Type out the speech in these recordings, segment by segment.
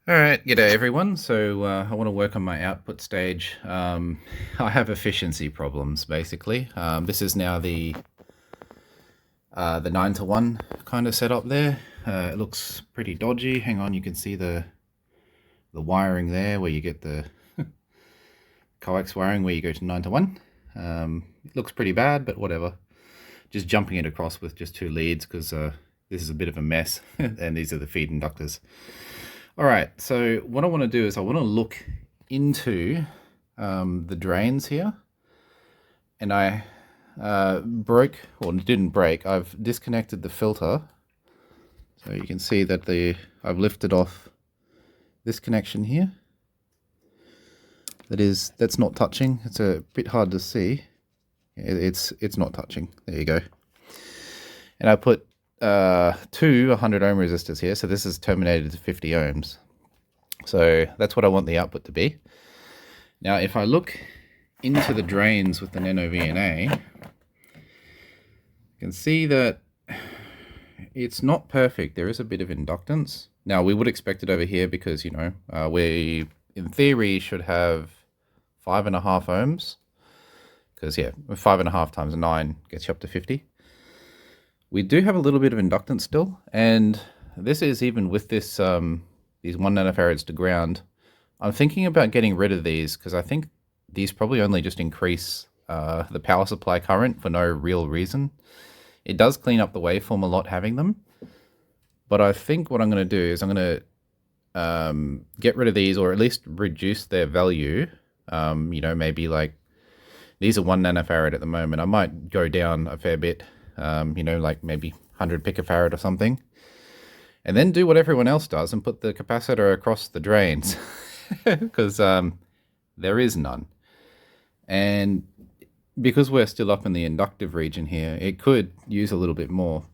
Alright, g'day everyone. So I want to work on my output stage. I have efficiency problems basically. This is now the 9 to 1 kind of setup there. It looks pretty dodgy. Hang on, you can see the wiring there where you get the coax wiring where you go to 9 to 1. It looks pretty bad, but whatever. Just jumping it across with just two leads because this is a bit of a mess and these are the feed inductors. Alright, so what I want to do is I want to look into the drains here, and I didn't break, I've disconnected the filter. So you can see that I've lifted off this connection here. That's not touching. It's a bit hard to see. It's not touching. There you go. And I put two 100 ohm resistors here, so this is terminated to 50 ohms. So that's what I want the output to be. Now if I look into the drains with an NOVNA, you can see that it's not perfect. There is a bit of inductance. Now we would expect it over here because, you know, we in theory should have 5.5 ohms, because yeah, 5.5 times 9 gets you up to 50. We do have a little bit of inductance still, and this is even with this these 1 nanofarads to ground. I'm thinking about getting rid of these because I think these probably only just increase the power supply current for no real reason. It does clean up the waveform a lot having them, but I think what I'm going to do is I'm going to get rid of these, or at least reduce their value. You know, maybe like these are 1 nanofarad at the moment. I might go down a fair bit. You know, like maybe 100 picofarad or something, and then do what everyone else does and put the capacitor across the drains because there is none. And because we're still up in the inductive region here, it could use a little bit more.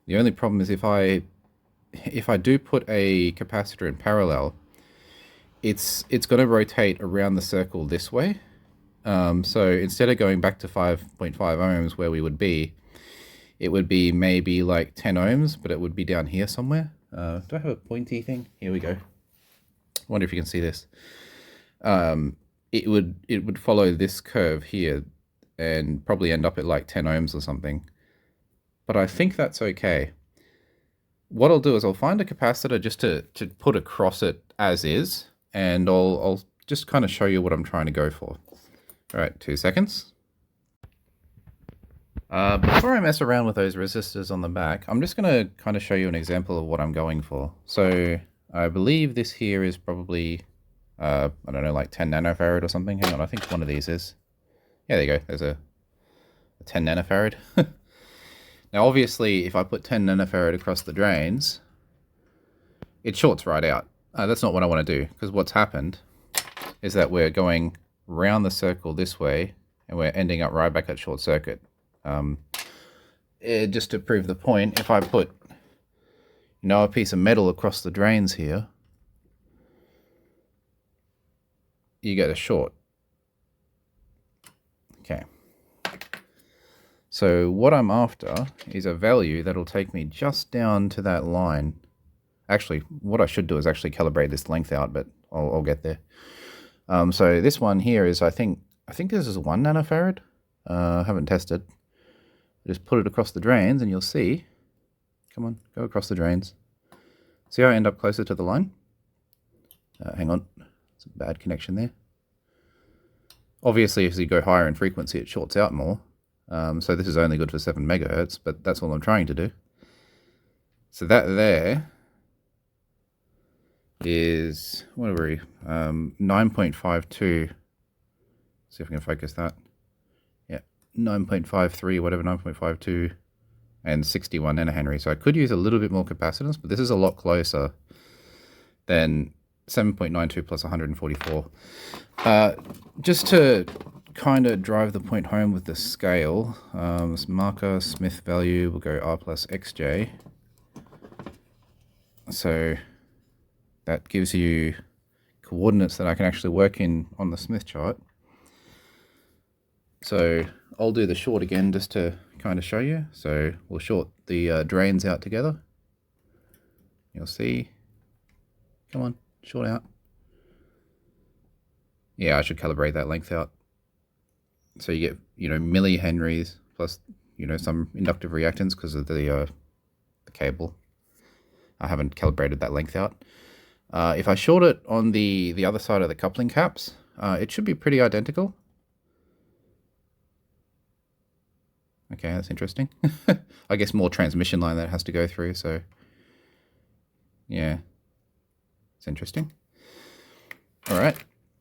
The only problem is if I do put a capacitor in parallel, it's going to rotate around the circle this way. So instead of going back to 5.5 ohms where we would be, it would be maybe like 10 ohms, but it would be down here somewhere. Do I have a pointy thing? Here we go. I wonder if you can see this. It would follow this curve here and probably end up at like 10 ohms or something. But I think that's okay. What I'll do is I'll find a capacitor just to put across it as is, and I'll just kind of show you what I'm trying to go for. All right, 2 seconds. Before I mess around with those resistors on the back, I'm just going to kind of show you an example of what I'm going for. So I believe this here is probably, I don't know, like 10 nanofarad or something. Hang on, I think one of these is. Yeah, there you go. There's a 10 nanofarad. Now, obviously, if I put 10 nanofarad across the drains, it shorts right out. That's not what I want to do, because what's happened is that we're going round the circle this way, and we're ending up right back at short circuit. Just to prove the point, if I put, you know, a piece of metal across the drains here, you get a short. Okay. So what I'm after is a value that'll take me just down to that line. Actually, what I should do is actually calibrate this length out, but I'll get there. So this one here is, I think this is 1 nanofarad. I haven't tested. Just put it across the drains and you'll see. Come on, go across the drains. See how I end up closer to the line? Hang on, it's a bad connection there. Obviously, as you go higher in frequency, it shorts out more. So this is only good for 7 megahertz, but that's all I'm trying to do. So that there is, what are we? 9.52. See if I can focus that. 9.53, whatever, 9.52, and 61 nanohenry. So I could use a little bit more capacitance, but this is a lot closer than 7.92 plus 144. Just to kind of drive the point home with the scale, this marker Smith value will go R plus XJ. So that gives you coordinates that I can actually work in on the Smith chart. So I'll do the short again just to kind of show you. So we'll short the drains out together. You'll see. Come on, Short out. Yeah, I should calibrate that length out. So you get, millihenries plus, some inductive reactance because of the cable. I haven't calibrated that length out. If I short it on the other side of the coupling caps, it should be pretty identical. Okay, that's interesting. I guess more transmission line that has to go through, so yeah, it's interesting. All right.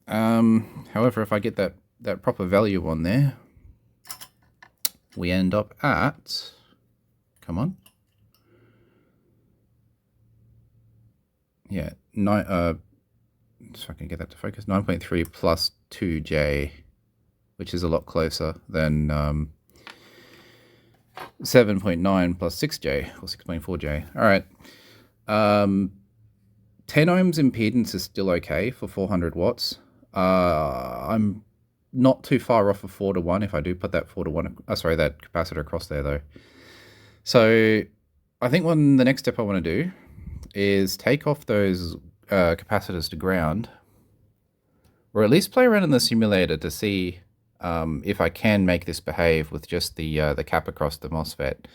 However, if I get that proper value on there, we end up at, come on. Yeah, so I can get that to focus, 9.3 plus 2J, which is a lot closer than 7.9 plus 6J, or 6.4J. All right. 10 ohms impedance is still okay for 400 watts. I'm not too far off of 4 to 1 if I do put that 4 to 1, that capacitor across there though. So I think the next step I want to do is take off those capacitors to ground, or at least play around in the simulator to see if I can make this behave with just the cap across the MOSFET.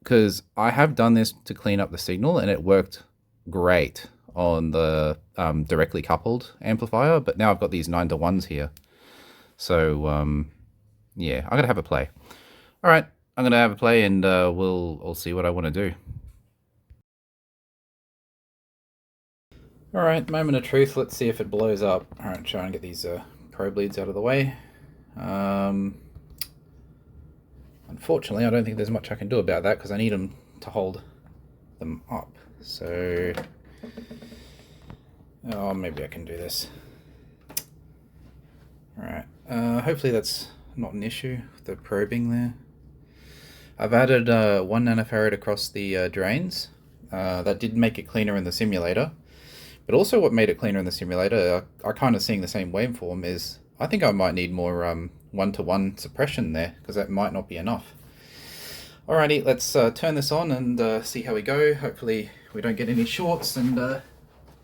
Because I have done this to clean up the signal and it worked great on the directly coupled amplifier, but now I've got these 9 to 1s here. So yeah, I'm gonna have a play. All right, I'm gonna have a play and I'll see what I want to do. All right, moment of truth. Let's see if it blows up. All right, try and get these probe leads out of the way. Unfortunately, I don't think there's much I can do about that because I need them to hold them up. So, maybe I can do this. All right, hopefully that's not an issue with the probing there. I've added 1 nanofarad across the drains. That did make it cleaner in the simulator. But also what made it cleaner in the simulator, I kind of seeing the same waveform, is I think I might need more 1-to-1 suppression there, because that might not be enough. Alrighty, let's turn this on and see how we go. Hopefully we don't get any shorts and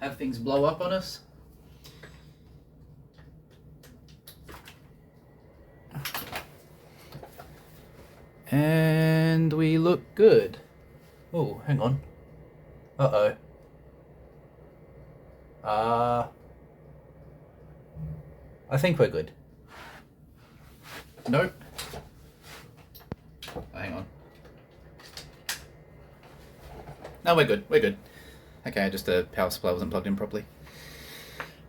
have things blow up on us. And we look good. Oh, hang on. Uh-oh. I think we're good. Nope. Hang on. No, we're good. We're good. Okay, just the power supply wasn't plugged in properly.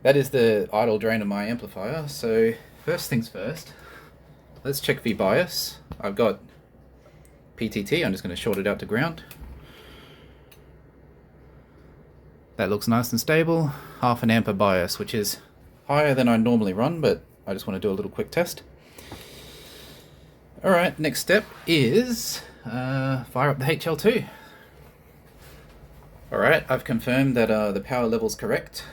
That is the idle drain of my amplifier. So first things first, let's check V bias. I've got PTT. I'm just going to short it out to ground. That looks nice and stable. 0.5 amp bias, which is higher than I normally run, but I just want to do a little quick test. Alright, next step is fire up the HL2. Alright, I've confirmed that the power level's correct.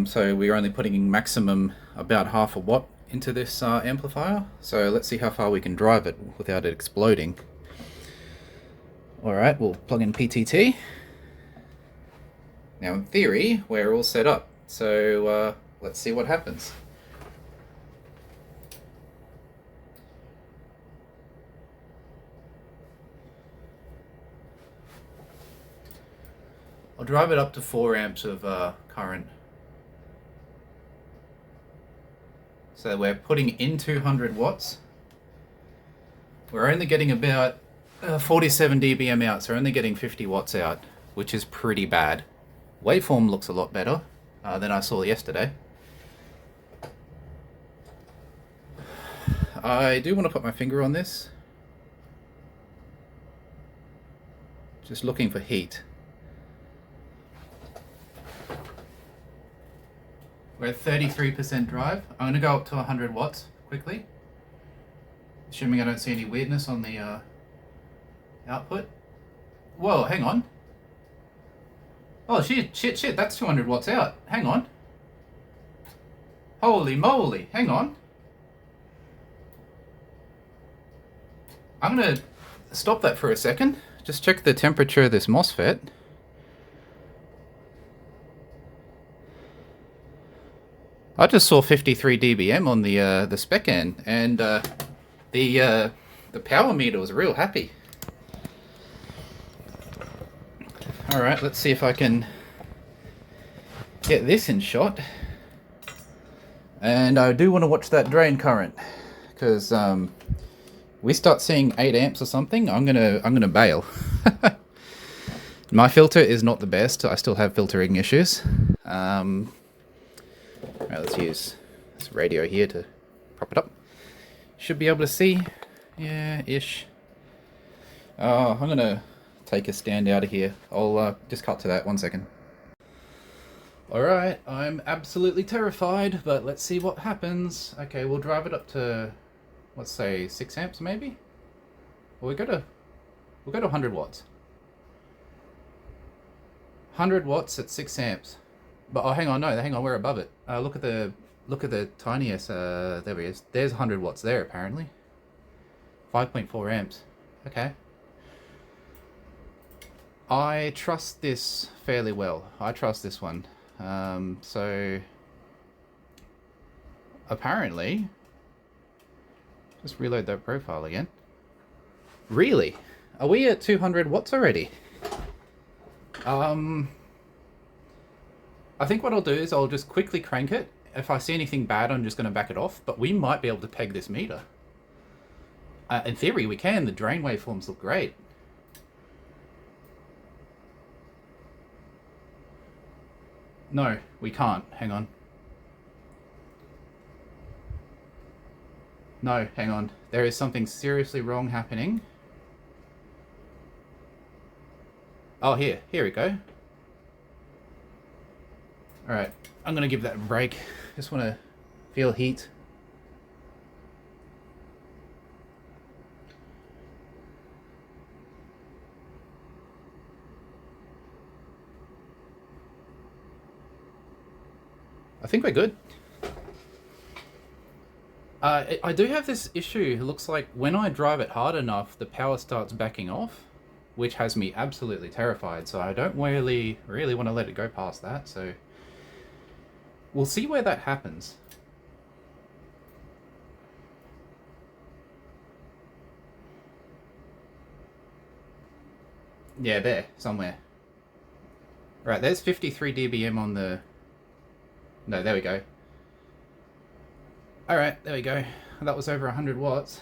So we're only putting in maximum about 0.5 watt into this amplifier. So let's see how far we can drive it without it exploding. Alright, we'll plug in PTT. Now in theory, we're all set up. So let's see what happens. I'll drive it up to 4 amps of current. So we're putting in 200 watts. We're only getting about 47 dBm out, so we're only getting 50 watts out, which is pretty bad. Waveform looks a lot better than I saw yesterday. I do want to put my finger on this. Just looking for heat. We're at 33% drive. I'm going to go up to 100 watts quickly. Assuming I don't see any weirdness on the output. Whoa, hang on. Oh shit, that's 200 watts out. Hang on. Holy moly, hang on. I'm going to stop that for a second. Just check the temperature of this MOSFET. I just saw 53 dBm on the spec end, and the power meter was real happy. All right, let's see if I can get this in shot. And I do want to watch that drain current, because we start seeing 8 amps or something, I'm gonna bail. My filter is not the best. I still have filtering issues. Right, let's use this radio here to prop it up. Should be able to see, yeah, ish. I'm gonna take a stand out of here. I'll just cut to that 1 second. Alright, I'm absolutely terrified, but let's see what happens. Okay, we'll drive it up to, let's say 6 amps maybe? Well, we'll go to 100 watts. 100 watts at 6 amps. But oh, hang on, we're above it. Look at the tiniest, there he is. There's 100 watts there apparently. 5.4 amps. Okay. I trust this fairly well. I trust this one. So apparently, just reload that profile again. Really? Are we at 200 watts already? I think what I'll do is I'll just quickly crank it. If I see anything bad, I'm just going to back it off, but we might be able to peg this meter. In theory, we can. The drain waveforms look great. No, we can't. Hang on. No, hang on. There is something seriously wrong happening. Oh, here we go. Alright, I'm gonna give that a break. Just wanna feel heat. I think we're good. I do have this issue. It looks like when I drive it hard enough, the power starts backing off, which has me absolutely terrified. So I don't really want to let it go past that. So we'll see where that happens. Yeah, there, somewhere. Right, there's 53 dBm on the... No, there we go. Alright, there we go. That was over 100 watts.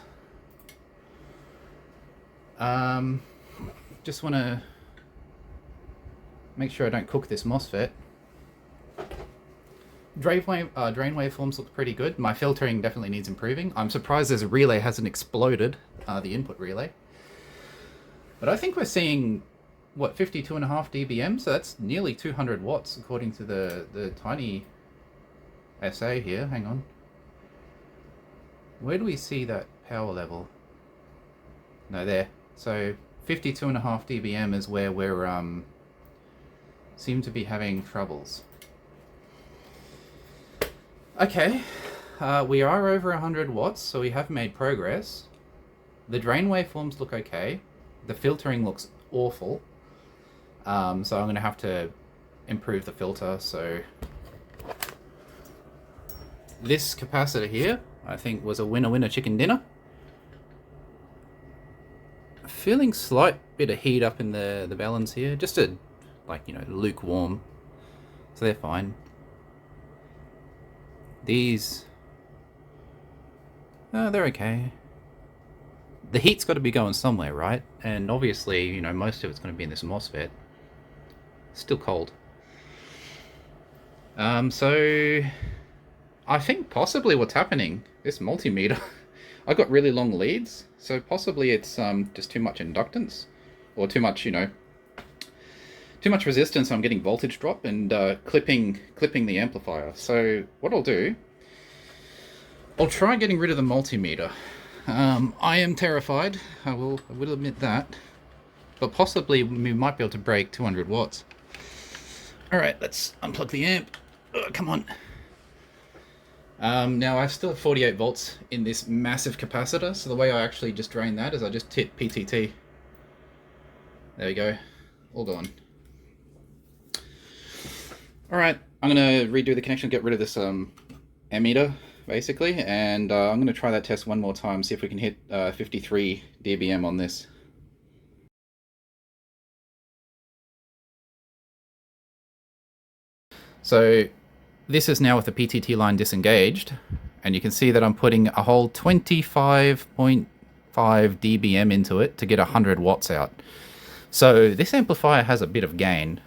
Just want to make sure I don't cook this MOSFET. Drain waveforms look pretty good. My filtering definitely needs improving. I'm surprised this relay hasn't exploded, the input relay. But I think we're seeing, what, 52.5 dBm? So that's nearly 200 watts according to the tiny SA here. Hang on. Where do we see that power level? No, there. So 52.5 dBm is where we're seem to be having troubles. Okay, we are over 100 watts, so we have made progress. The drain waveforms look okay. The filtering looks awful. So I'm going to have to improve the filter. So this capacitor here, I think, was a winner chicken dinner. Feeling slight bit of heat up in the balance here, just to, like, you know, lukewarm. So they're fine. These, they're okay. The heat's got to be going somewhere, right? And obviously, you know, most of it's going to be in this MOSFET. Still cold. So I think possibly what's happening, this multimeter, I got really long leads, so possibly it's just too much inductance, or too much, you know, too much resistance. I'm getting voltage drop and clipping the amplifier. So what I'll do, I'll try getting rid of the multimeter. I am terrified, I will admit that, but possibly we might be able to break 200 watts. Alright, let's unplug the amp. Come on. Now I still have 48 volts in this massive capacitor, so the way I actually just drain that is I just hit PTT. There we go, all gone. Alright, I'm going to redo the connection, get rid of this ammeter, basically, and I'm going to try that test one more time, see if we can hit 53 dBm on this. So this is now with the PTT line disengaged, and you can see that I'm putting a whole 25.5 dBm into it to get 100 watts out. So this amplifier has a bit of gain.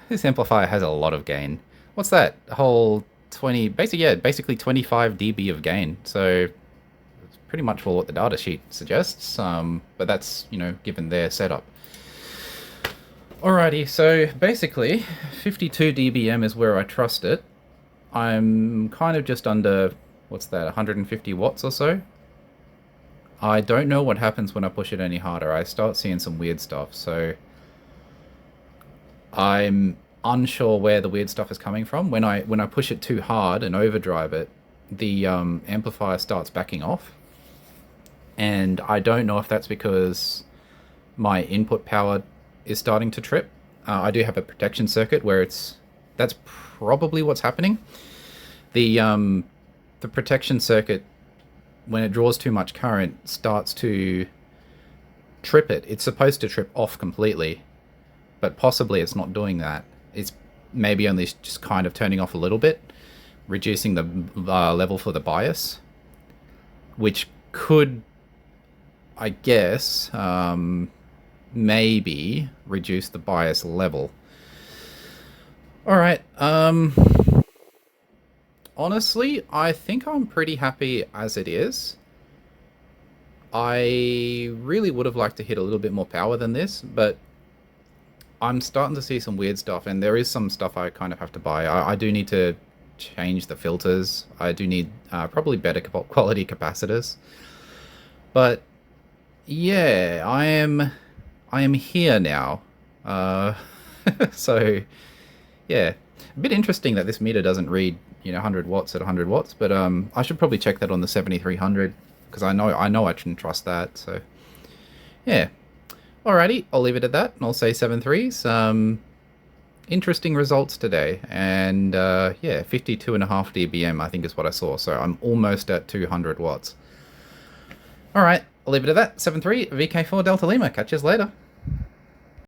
This amplifier has a lot of gain. What's that? A whole 20, basically 25 dB of gain. So it's pretty much what the data sheet suggests. But that's, given their setup. Alrighty, so basically 52 dBm is where I trust it. I'm kind of just under, what's that, 150 watts or so. I don't know what happens when I push it any harder. I start seeing some weird stuff, so I'm unsure where the weird stuff is coming from. When I push it too hard and overdrive it, the amplifier starts backing off. And I don't know if that's because my input power is starting to trip. I do have a protection circuit where that's probably what's happening. The protection circuit, when it draws too much current, starts to trip it. It's supposed to trip off completely, but possibly it's not doing that. It's maybe only just kind of turning off a little bit, reducing the level for the bias, which could, I guess, maybe reduce the bias level. Alright, honestly, I think I'm pretty happy as it is. I really would have liked to hit a little bit more power than this, but I'm starting to see some weird stuff, and there is some stuff I kind of have to buy. I do need to change the filters. I do need probably better quality capacitors. But yeah, I am here now. So yeah, a bit interesting that this meter doesn't read 100 watts at 100 watts, but I should probably check that on the 7300 because I know I can trust that. So yeah, alrighty, I'll leave it at that, and I'll say 7.3s. Interesting results today, and yeah, 52.5 dBm I think is what I saw. So I'm almost at 200 watts. Alright, I'll leave it at that. 7.3 VK4 Delta Lima. Catch you later.